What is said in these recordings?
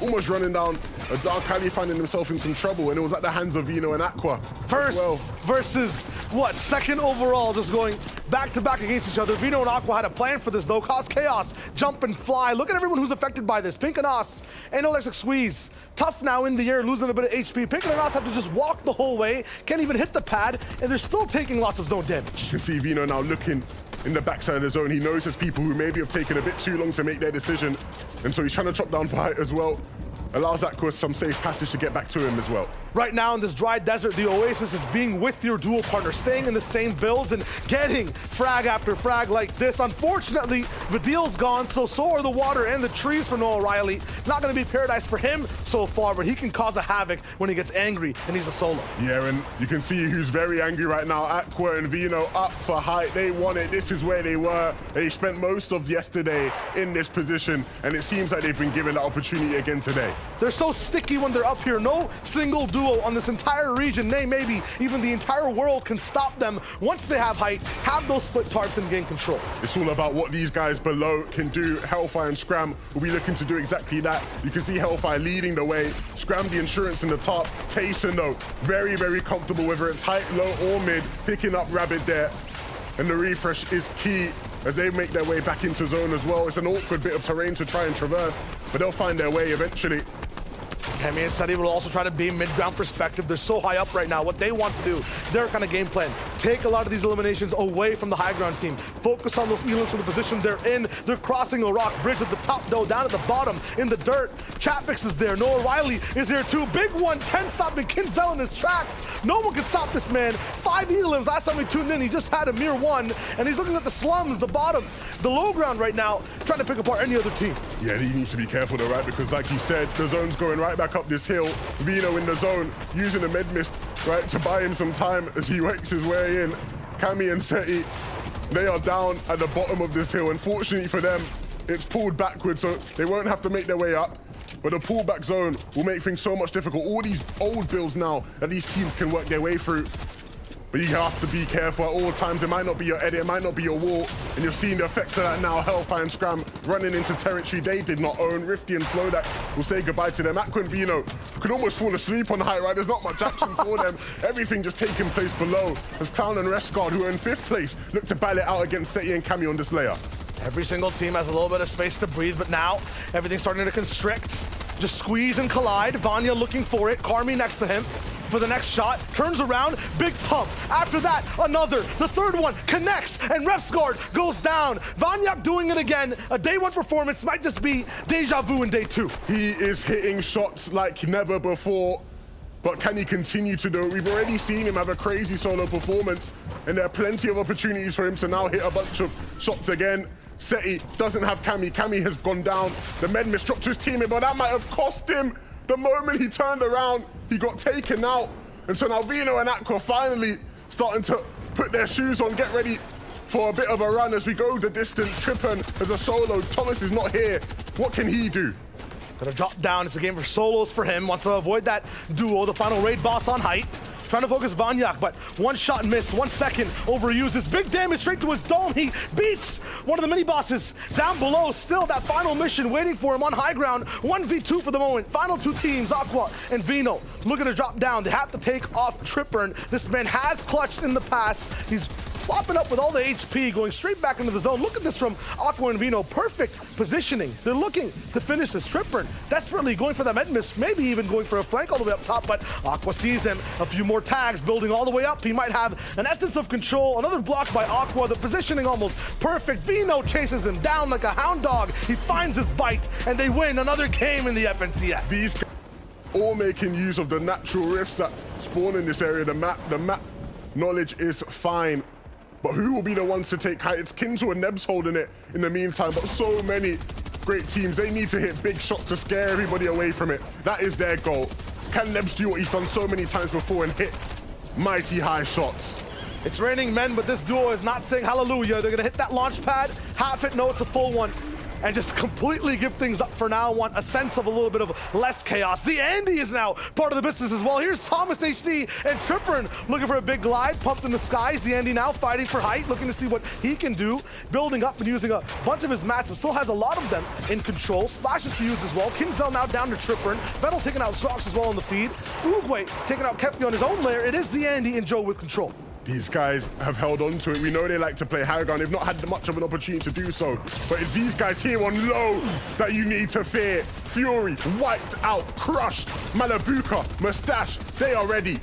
almost running down. Dark Alley finding himself in some trouble, and it was at the hands of Vino and Aqua. First versus what? Second overall, just going back to back against each other. Vino and Aqua had a plan for this though. Cause chaos, jump and fly. Look at everyone who's affected by this. Pink and Us, Electric Squeeze. Tough now in the air, losing a bit of HP. Pink and Us have to just walk the whole way. Can't even hit the pad, and they're still taking lots of zone damage. You can see Vino now looking in the backside of the zone. He knows there's people who maybe have taken a bit too long to make their decision, and so he's trying to chop down for height as well. Allows Aqua some safe passage to get back to him as well. Right now in this dry desert, the Oasis is being with your dual partner, staying in the same builds and getting frag after frag like this. Unfortunately, Vidil's gone, so are the water and the trees for Noah Riley. Not going to be paradise for him so far, but he can cause a havoc when he gets angry, and he's a solo. Yeah, and you can see who's very angry right now. Aqua and Vino up for height. They want it. This is where they were. They spent most of yesterday in this position, and it seems like they've been given that opportunity again today. They're so sticky when they're up here. No single duo on this entire region, nay, maybe even the entire world, can stop them once they have height, have those split tarps, and gain control. It's all about what these guys below can do. Hellfire and Scram will be looking to do exactly that. You can see Hellfire leading the way. Scram the insurance in the top. Tayson, though, very, very comfortable, whether it's height, low, or mid, picking up Rabbit there. And the refresh is key as they make their way back into zone as well. It's an awkward bit of terrain to try and traverse, but they'll find their way eventually. Kemi and Seti will also try to be mid-ground perspective. They're so high up right now. What they want to do, their kind of game plan, take a lot of these eliminations away from the high ground team. Focus on those elims from the position they're in. They're crossing a rock bridge at the top, though, down at the bottom in the dirt. Chapix is there. Noah Riley is there too. Big 110 stopping Kinzel in his tracks. No one can stop this man. 5 elims. Last time we tuned in, he just had a mere 1, and he's looking at the slums, the bottom, the low ground right now, trying to pick apart any other team. Yeah, he needs to be careful though, right? Because like you said, the zone's going right back up this hill. Vino in the zone, using the med mist, right, to buy him some time as he works his way in. Cami and Seti, they are down at the bottom of this hill. Unfortunately for them, it's pulled backwards, so they won't have to make their way up. But the pullback zone will make things so much difficult. All these old builds now that these teams can work their way through. But you have to be careful at all times. It might not be your edit, it might not be your wall. And you're seeing the effects of that now. Hellfire and Scram running into territory they did not own. Rifty and Flodak will say goodbye to them. Aqua and Vino could almost fall asleep on the high, right? There's not much action for them. Everything just taking place below as Clown and Rescard, who are in 5th place, look to battle it out against Seti and Cami on this layer. Every single team has a little bit of space to breathe, but now everything's starting to constrict. Just squeeze and collide. Vanya looking for it. Carmi next to him for the next shot, turns around, big pump. After that, another, the third one connects, and Refsgard goes down. Vanyak doing it again. A day 1 performance might just be deja vu in day 2. He is hitting shots like never before, but can he continue to do it? We've already seen him have a crazy solo performance, and there are plenty of opportunities for him to now hit a bunch of shots again. Seti doesn't have Cami. Cami has gone down. The med mist dropped to his teammate, but that might have cost him. The moment he turned around, he got taken out. And so now Vino and Aqua finally starting to put their shoes on, get ready for a bit of a run as we go the distance. Trippin as a solo. Thomas is not here. What can he do? Gonna drop down. It's a game for solos for him. Wants to avoid that duo, the final raid boss on height. Trying to focus Vanyak, but 1 shot missed, 1 second overuses. Big damage straight to his dome. He beats one of the mini bosses down below. Still that final mission waiting for him on high ground. 1v2 for the moment. Final 2 teams, Aqua and Vino, looking to drop down. They have to take off Trippern. This man has clutched in the past. He's flopping up with all the HP, going straight back into the zone. Look at this from Aqua and Vino. Perfect positioning. They're looking to finish this. Trippern desperately going for that med miss, maybe even going for a flank all the way up top, but Aqua sees him. A few more tags building all the way up. He might have an essence of control. Another block by Aqua. The positioning almost perfect. Vino chases him down like a hound dog. He finds his bite, and they win another game in the FNCS. These guys all making use of the natural rifts that spawn in this area. The map knowledge is fine. But who will be the ones to take height? It's Kinzo and Nebs holding it in the meantime, but so many great teams. They need to hit big shots to scare everybody away from it. That is their goal. Can Nebs do what he's done so many times before and hit mighty high shots? It's raining men, but this duo is not saying hallelujah. They're gonna hit that launch pad. Half it, no, it's a full one. and just completely give things up for now. Want a sense of a little bit of less chaos. The Andy is now part of the business as well. Here's Thomas HD and Trippern looking for a big glide, pumped in the skies. The Andy now fighting for height, looking to see what he can do, building up and using a bunch of his mats, but still has a lot of them in control. Splashes to use as well. Kinzel now down to Trippern. Vettel taking out Socks as well on the feed. Uruguay taking out Kefki on his own layer. It is the Andy and Joe with control. These guys have held on to it. We know they like to play high ground. They've not had much of an opportunity to do so. But it's these guys here on low that you need to fear. Fury, wiped out, crushed. Malabuka, Mustache, they are ready.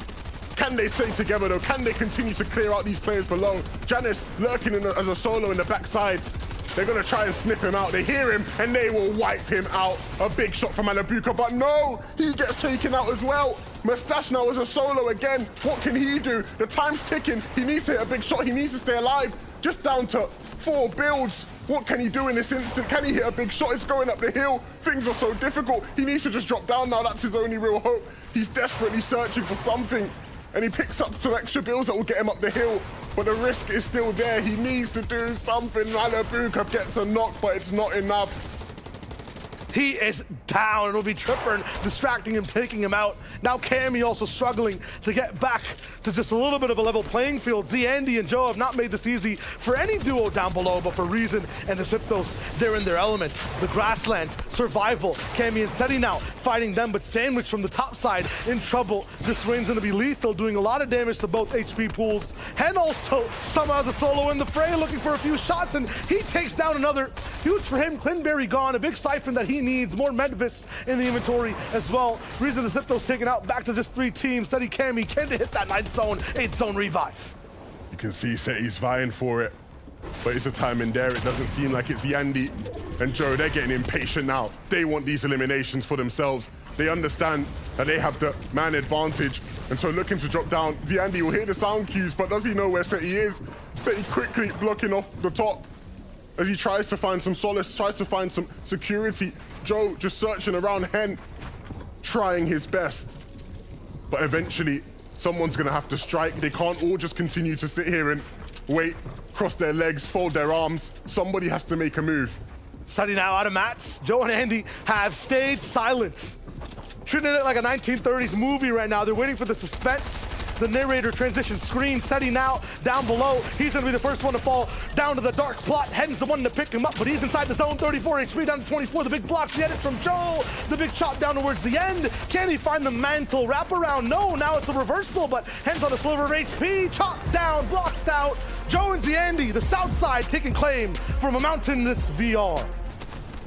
Can they stay together though? Can they continue to clear out these players below? Janice lurking as a solo in the backside. They're gonna try and sniff him out. They hear him and they will wipe him out. A big shot from Malabuka, but no, he gets taken out as well. Mustache now as a solo again. What can he do? The time's ticking. He needs to hit a big shot. He needs to stay alive. Just down to 4 builds. What can he do in this instant? Can he hit a big shot? It's going up the hill. Things are so difficult. He needs to just drop down now. That's his only real hope. He's desperately searching for something. And he picks up some extra builds that will get him up the hill. But the risk is still there. He needs to do something. Malabuka gets a knock, but it's not enough. He is down. It'll be Trippern distracting him, taking him out. Now Cammy also struggling to get back to just a little bit of a level playing field. Z, Andy, and Joe have not made this easy for any duo down below, but for Reason and the Ziptos, they're in their element. The Grasslands, survival. Cammy and Seti now fighting them, but Sandwich from the top side in trouble. This rain's gonna be lethal, doing a lot of damage to both HP pools. And also, somehow has a solo in the fray, looking for a few shots, and he takes down another. Huge for him, Clinberry gone, a big siphon that he needs, more Medvis in the inventory as well. Reason the Ziptos taken out, back to just 3 teams. Seti, Cammy, can they hit that 9th zone, 8th zone revive? You can see Seti's vying for it, but it's a time in there. It doesn't seem like it's Yandy and Joe. They're getting impatient now. They want these eliminations for themselves. They understand that they have the man advantage, and so looking to drop down. Yandy will hear the sound cues, but does he know where Seti is? Seti quickly blocking off the top as he tries to find some solace, tries to find some security. Joe just searching around Hen, trying his best. But eventually, someone's gonna have to strike. They can't all just continue to sit here and wait, cross their legs, fold their arms. Somebody has to make a move. Seti now out of mats. Joe and Andy have stayed silent. Treating it like a 1930s movie right now. They're waiting for the suspense. The narrator transition screen. Seti now down below. He's gonna be the first one to fall down to the dark plot. Hen's the one to pick him up, but he's inside the zone. 34 HP down to 24. The big blocks, the edits from Joe. The big chop down towards the end. Can he find the mantle wraparound? No, now it's a reversal, but Hen's on a sliver of HP. Chopped down, blocked out. Joe and Zandy, the south side, taking claim from a mountainous VR.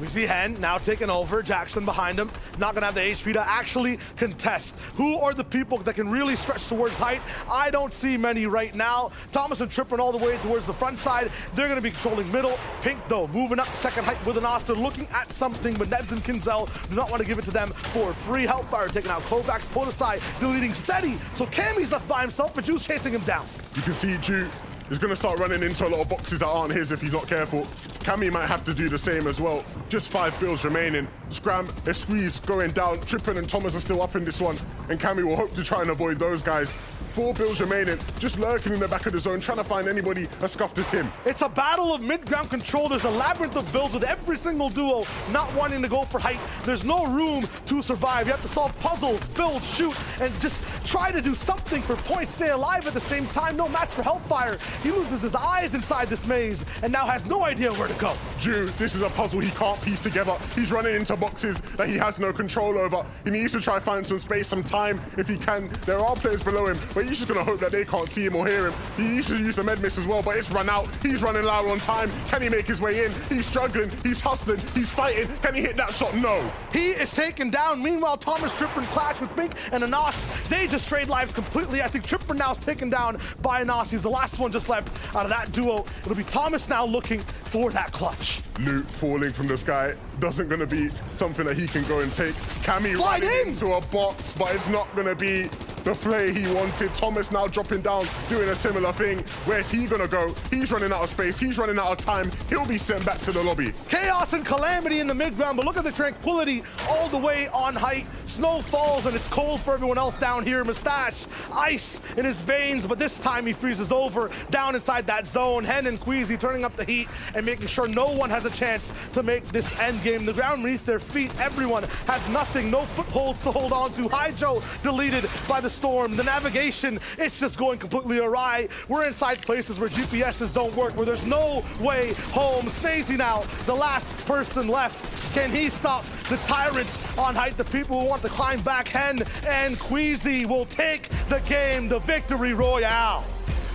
We see Hen now taking over, Jackson behind him, not gonna have the HP to actually contest. Who are the people that can really stretch towards height? I don't see many right now. Thomas and Trippern all the way towards the front side. They're gonna be controlling middle. Pink though, moving up second height with an Oster, looking at something, but Neds and Kinzel do not want to give it to them for free. Hellfire taking out Kovacs, pulled aside, deleting Seti. So Cammy's left by himself, but Juice chasing him down. You can see Ju is going to start running into a lot of boxes that aren't his if he's not careful. Cammy might have to do the same as well. Just 5 builds remaining. Scram, a squeeze going down. Trippin and Thomas are still up in this one, and Cammy will hope to try and avoid those guys. 4 builds remaining, just lurking in the back of the zone, trying to find anybody as scuffed as him. It's a battle of mid-ground control. There's a labyrinth of builds with every single duo not wanting to go for height. There's no room to survive. You have to solve puzzles, build, shoot, and just try to do something for points. Stay alive at the same time. No match for Hellfire. He loses his eyes inside this maze and now has no idea where to go. Ju, this is a puzzle he can't piece together. He's running into boxes that he has no control over. He needs to try to find some space, some time if he can. There are players below him, but he's just gonna hope that they can't see him or hear him. He needs to use the med miss as well, but it's run out. He's running low on time. Can he make his way in? He's struggling, he's hustling, he's fighting. Can he hit that shot? No. He is taken down. Meanwhile, Thomas, Trippern clash with Mink and Anas. They just trade lives completely. I think Trippern now is taken down by Anas. He's the last one just left out of that duo. It'll be Thomas now looking for that clutch. Loot falling from the sky doesn't gonna be something that he can go and take. Cammy running into a box, but it's not gonna be the flay he wanted. Thomas now dropping down, doing a similar thing. Where's he gonna go? He's running out of space. He's running out of time. He'll be sent back to the lobby. Chaos and calamity in the mid-ground, but look at the tranquility all the way on height. Snow falls and it's cold for everyone else down here. Mustache, ice in his veins, but this time he freezes over down inside that zone. Hen and Queasy turning up the heat and making sure no one has a chance to make this end game. The ground beneath their feet, everyone has nothing, no footholds to hold on to. Hydro deleted by the storm. The navigation, it's just going completely awry. We're inside places where GPSs don't work, where there's no way home. Snazy now, the last person left. Can he stop the tyrants on height, the people who want to climb back? Hen and Queasy will take the game, the victory royale.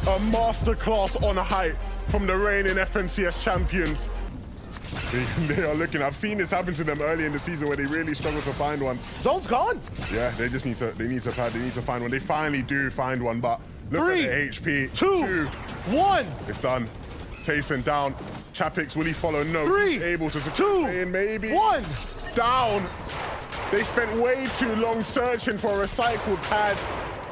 A masterclass on height from the reigning FNCS champions. They are looking. I've seen this happen to them early in the season where they really struggle to find one. Zone's gone. Yeah, they just need to. They need to find one. They finally do find one, but look 3, at the HP. 2, 1. It's done. Tayson down. Chapix, will he follow? No. 3, able to secure 2, in, maybe. 1. Down. They spent way too long searching for a recycled pad.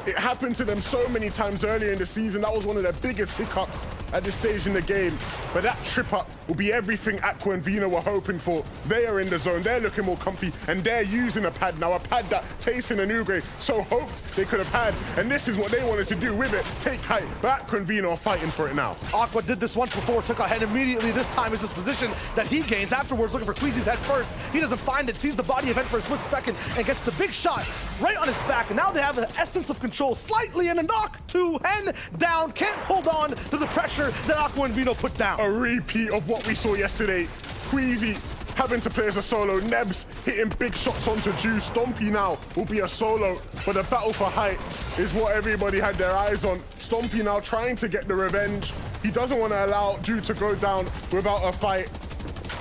It happened to them so many times earlier in the season. That was one of their biggest hiccups at this stage in the game. But that trip up will be everything Aqua and Vino were hoping for. They are in the zone, they're looking more comfy, and they're using a pad now, a pad that Tayson and Ugre so hoped they could have had. And this is what they wanted to do with it, take height. But Aqua and Vino are fighting for it now. Aqua did this once before, took a head immediately. This time is this position that he gains afterwards, looking for Queasy's head first. He doesn't find it, sees the body event for a split second, and gets the big shot right on his back. And now they have the essence of control slightly, and a knock to Hen down. Can't hold on to the pressure that Aqua and Vino put down. A repeat of what we saw yesterday. Queasy having to play as a solo. Nebs hitting big shots onto Juice. Stompy now will be a solo, but the battle for height is what everybody had their eyes on. Stompy now trying to get the revenge. He doesn't want to allow Ju to go down without a fight.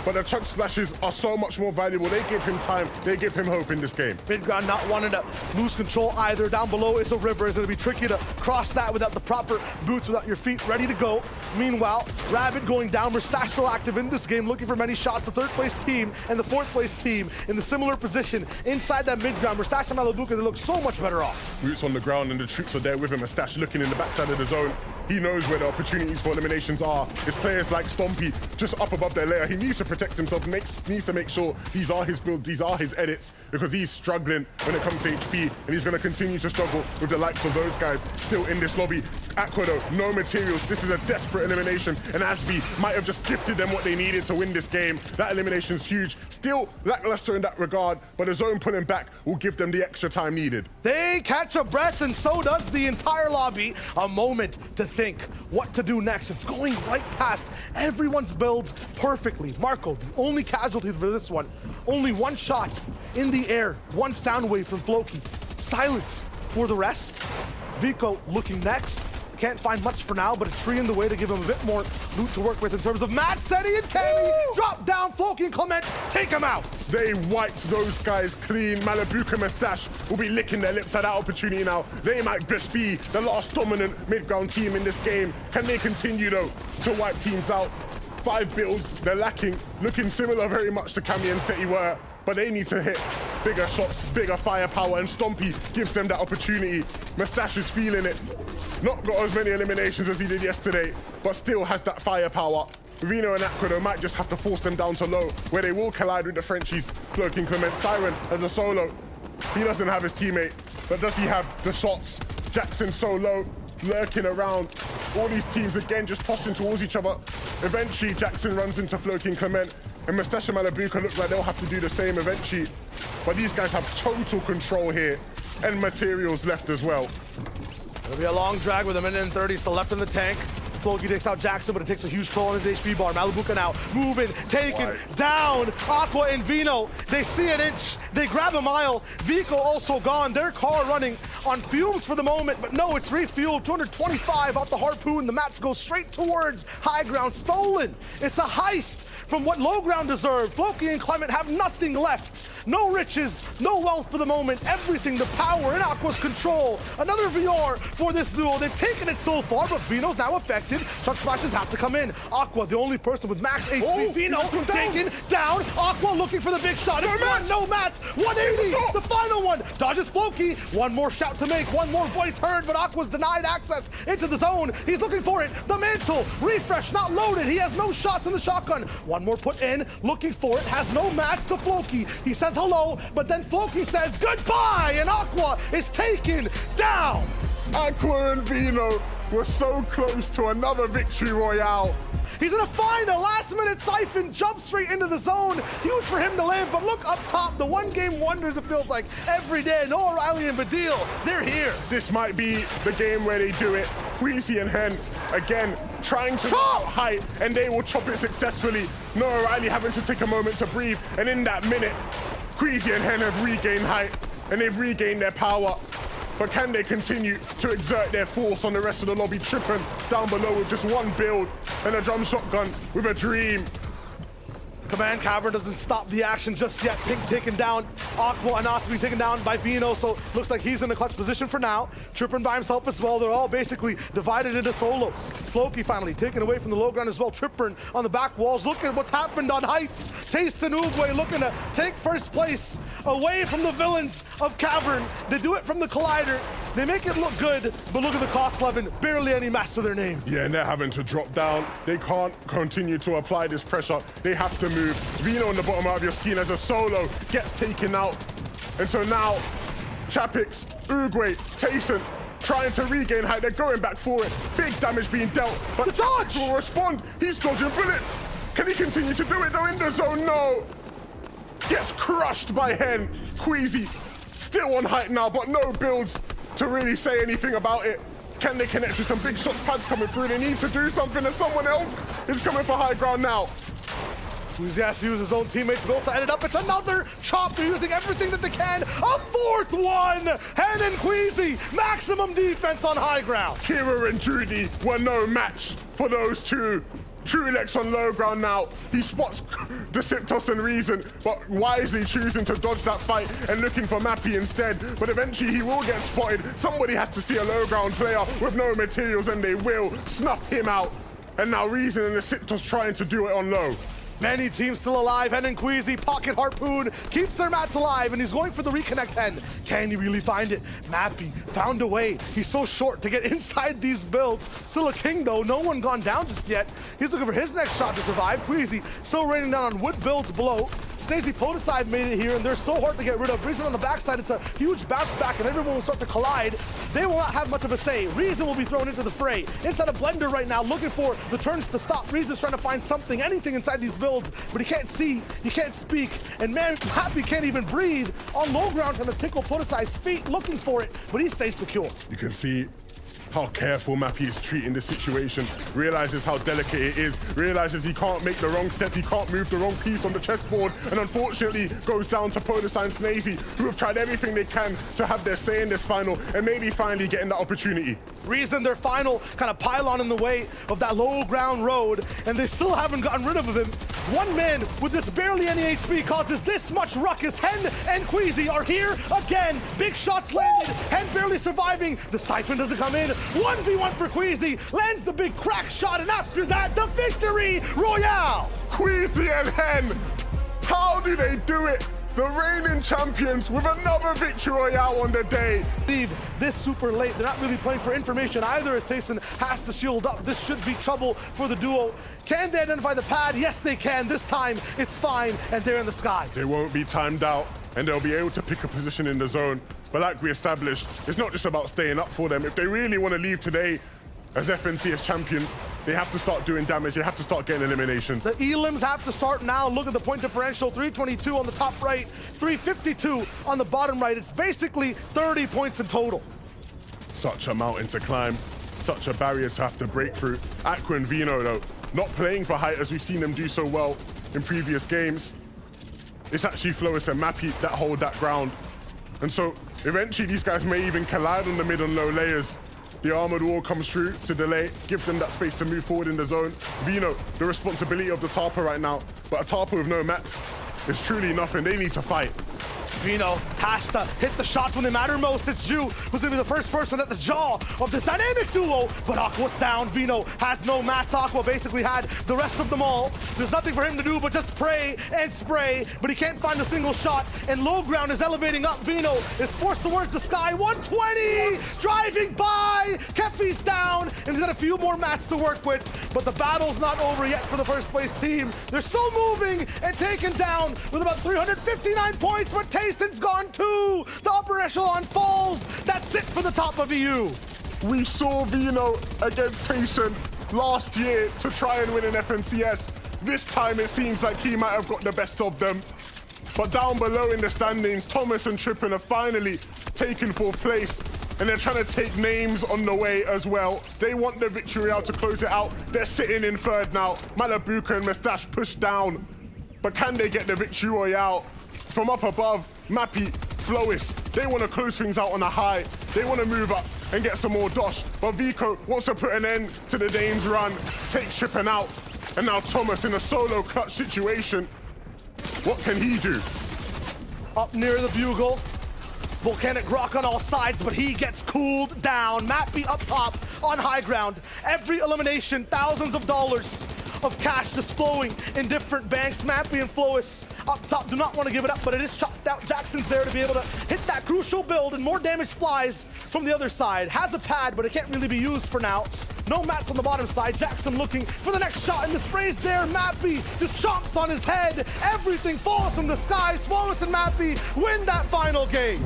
But the chug splashes are so much more valuable. They give him time, they give him hope in this game. Midground not wanting to lose control either. Down below is a river. It's going to be tricky to cross that without the proper boots, without your feet ready to go. Meanwhile, Rabbit going down. Mustache still active in this game, looking for many shots. The third place team and the fourth place team in the similar position inside that midground. Mustache and Malibuca, they look so much better off. Boots on the ground and the troops are there with him. Mustache looking in the backside of the zone. He knows where the opportunities for eliminations are. It's players like Stompy just up above their layer. He needs to protect himself, needs to make sure these are his builds, these are his edits, because he's struggling when it comes to HP, and he's going to continue to struggle with the likes of those guys still in this lobby. Aqua though, no materials. This is a desperate elimination, and Asby might have just gifted them what they needed to win this game. That elimination's huge. Still lackluster in that regard, but the zone pulling back will give them the extra time needed. They catch a breath, and so does the entire lobby. A moment to think what to do next. It's going right past everyone's builds perfectly. Marco, the only casualty for this one. Only one shot in the air, one sound wave from Floki. Silence for the rest. Vico looking next. Can't find much for now, but a tree in the way to give him a bit more loot to work with in terms of Matt, Seti, and Cammy. Drop down, Floki and Clement, take him out. They wiped those guys clean. Malibuca Mustache will be licking their lips at that opportunity now. They might just be the last dominant mid-ground team in this game. Can they continue, though, to wipe teams out? 5 builds, they're lacking. Looking similar very much to Cammy and Seti were, but they need to hit bigger shots, bigger firepower, and Stompy gives them that opportunity. Mustache is feeling it. Not got as many eliminations as he did yesterday, but still has that firepower. Vino and Aqua might just have to force them down to low, where they will collide with the Frenchies. Cloaking Clement, Siren as a solo. He doesn't have his teammate, but does he have the shots? Jackson so low, lurking around. All these teams again just pushing towards each other. Eventually, Jackson runs into Floaking Clement, and Mustache and Malibuca look like they'll have to do the same eventually. But these guys have total control here, and materials left as well. It'll be a long drag with a minute and 30 still left in the tank. Floki takes out Jackson, but it takes a huge toll on his HP bar. Malibuca now moving, taken down. Aqua and Vino, they see an inch, they grab a mile. Vico also gone, their car running on fumes for the moment, but no, it's refueled. 225 off the harpoon. The mats go straight towards high ground. Stolen. It's a heist from what low ground deserved. Floki and Clement have nothing left No riches, no wealth for the moment. Everything, the power in Aqua's control. Another VR for this duo. They've taken it so far, but Vino's now affected. Chunk splashes have to come in. Aqua, the only person with max HP. Oh, Vino taken down. Aqua looking for the big shot. No mats. 180. The final one. Dodges Floki. One more shout to make. One more voice heard, but Aqua's denied access into the zone. He's looking for it. The mantle. Refresh not loaded. He has no shots in the shotgun. One more put in. Looking for it. Has no mats to Floki. He says hello, but then Floki says goodbye, and Aqua is taken down. Aqua and Vino were so close to another victory royale. He's gonna find a last-minute siphon, jump straight into the zone. Huge for him to live, but look up top. The one-game wonders, it feels like, every day. Noah Riley and Badil, they're here. This might be the game where they do it. Queasy and Hen, again, trying to Chop! height, and they will chop it successfully. Noah Riley having to take a moment to breathe, and in that minute, Queasy and Hen have regained height, and they've regained their power. But can they continue to exert their force on the rest of the lobby? Tripping down below with just one build and a drum shotgun with a dream. Command Cavern doesn't stop the action just yet. Pink taken down. Aqua and Osprey taken down by Vino, so looks like he's in a clutch position for now. Trippin by himself as well. They're all basically divided into solos. Floki finally taken away from the low ground as well. Trippin on the back walls. Look at what's happened on heights. Taste and Uguay looking to take first place away from the villains of Cavern. They do it from the Collider. They make it look good, but look at the cost 11. Barely any match to their name. Yeah, and they're having to drop down. They can't continue to apply this pressure. They have to move. Vino on the bottom out of your screen as a solo gets taken out. And so now, Chapix, Uguay, Tayson, trying to regain height. They're going back for it. Big damage being dealt. But the dodge will respond. He's dodging bullets. Can he continue to do it though in the zone? No. Gets crushed by Hen. Queasy still on height now, but no builds to really say anything about it. Can they connect with some big shots? Pads coming through. They need to do something, and someone else is coming for high ground now. Queasy has to use his own teammates, but also ended up, it's another chop. They're using everything that they can. A fourth one! Hen and Queasy, maximum defense on high ground. Kira and Judy were no match for those two. Trulex on low ground now. He spots Deceptos and Reason, but wisely choosing to dodge that fight and looking for Mappy instead. But eventually he will get spotted. Somebody has to see a low ground player with no materials, and they will snuff him out. And now Reason and Deceptos trying to do it on low. Many teams still alive. Hen and Queasy, pocket harpoon, keeps their mats alive, and he's going for the reconnect. Hen, can he really find it? Mappy found a way. He's so short to get inside these builds. Still a king though, no one gone down just yet. He's looking for his next shot to survive. Queasy still raining down on wood builds below. Snazy Podicide made it here, and they're so hard to get rid of. Reason on the backside, it's a huge bounce back, and everyone will start to collide. They will not have much of a say. Reason will be thrown into the fray. Inside a blender right now, looking for the turns to stop. Reason's trying to find something, anything inside these builds, but he can't see, he can't speak, and man, Happy can't even breathe. On low ground, trying to tickle Podicide's feet, looking for it, but he stays secure. You can see how careful Mappy is treating this situation, realizes how delicate it is, realizes he can't make the wrong step, he can't move the wrong piece on the chessboard, and unfortunately goes down to Podicide and Snazy, who have tried everything they can to have their say in this final, and maybe finally getting that opportunity. Reason their final kind of pylon in the way of that low ground road, and they still haven't gotten rid of him. One man with just barely any HP causes this much ruckus. Hen and Queasy are here again. Big shots landed. Hen barely surviving. The siphon doesn't come in. 1v1 for Queasy. Lands the big crack shot, and after that, the victory royale. Queasy and Hen, how do they do it? The reigning champions with another victory royale on the day. Leave this super late. They're not really playing for information either, as Tayson has to shield up. This should be trouble for the duo. Can they identify the pad? Yes, they can. This time, it's fine, and they're in the skies. They won't be timed out, and they'll be able to pick a position in the zone. But like we established, it's not just about staying up for them. If they really want to leave today as FNC as champions, they have to start doing damage. They have to start getting eliminations. The elims have to start now. Look at the point differential, 322 on the top right, 352 on the bottom right. It's basically 30 points in total. Such a mountain to climb, such a barrier to have to break through. Aqua and Vino, though, not playing for height as we've seen them do so well in previous games. It's actually Floris and Mappy that hold that ground. And so eventually these guys may even collide on the mid and low layers. The armored wall comes through to delay, give them that space to move forward in the zone. Vino, the responsibility of the Tarpa right now, but a Tarpa with no mats. is truly nothing. They need to fight. Vino has to hit the shots when they matter most. It's Ju who's gonna be the first person at the jaw of this dynamic duo, but Aqua's down. Vino has no mats. Aqua basically had the rest of them all. There's nothing for him to do but just pray and spray, but he can't find a single shot, and low ground is elevating up. Vino is forced towards the sky. 120! Driving by! Kefi's down, and he's got a few more mats to work with, but the battle's not over yet for the first place team. They're still moving and taken down with about 359 points, but Tayson's gone too! The upper echelon falls! That's it for the top of EU! We saw Vino against Tayson last year to try and win an FNCS. This time it seems like he might have got the best of them. But down below in the standings, Thomas and Trippin have finally taken fourth place, and they're trying to take names on the way as well. They want the victory out to close it out. They're sitting in third now. Malabuka and Mustache pushed down. But can they get the victory royale? From up above, Mappy, Flois, they want to close things out on a high. They want to move up and get some more dosh. But Vico wants to put an end to the Danes' run, take Trippin out. And now Thomas in a solo clutch situation. What can he do? Up near the bugle. Volcanic rock on all sides, but he gets cooled down. Mappy up top on high ground. Every elimination, thousands of dollars of cash just flowing in different banks. Mappy and Flois up top do not want to give it up, but it is chopped out. Jackson's there to be able to hit that crucial build, and more damage flies from the other side. Has a pad, but it can't really be used for now. No mats on the bottom side. Jackson looking for the next shot, and the spray's there. Mappy just chomps on his head. Everything falls from the skies. Flois and Mappy win that final game.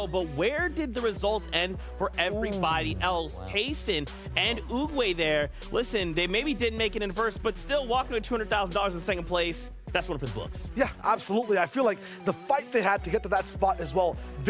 But where did the results end for everybody else? Tayson and Uguay there. Listen, they maybe didn't make it in first, but still walking with $200,000 in second place. That's one for the books. Yeah, absolutely. I feel like the fight they had to get to that spot as well.